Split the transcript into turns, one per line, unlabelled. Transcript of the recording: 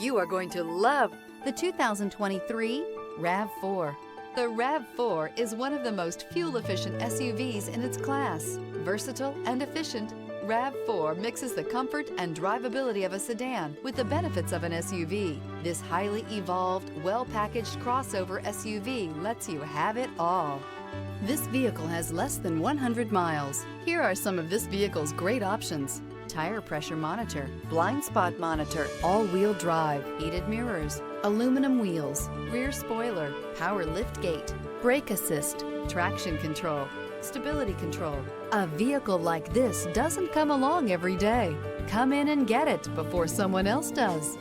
You are going to love the 2023 RAV4. The RAV4 is one of the most fuel-efficient SUVs in its class. Versatile and efficient, RAV4 mixes the comfort and drivability of a sedan with the benefits of an SUV. This highly evolved, well-packaged crossover SUV lets you have it all. This vehicle has less than 100 miles. Here are some of this vehicle's great options: tire pressure monitor, blind spot monitor, all-wheel drive, heated mirrors, aluminum wheels, rear spoiler, power liftgate, brake assist, traction control, stability control. A vehicle like this doesn't come along every day. Come in and get it before someone else does.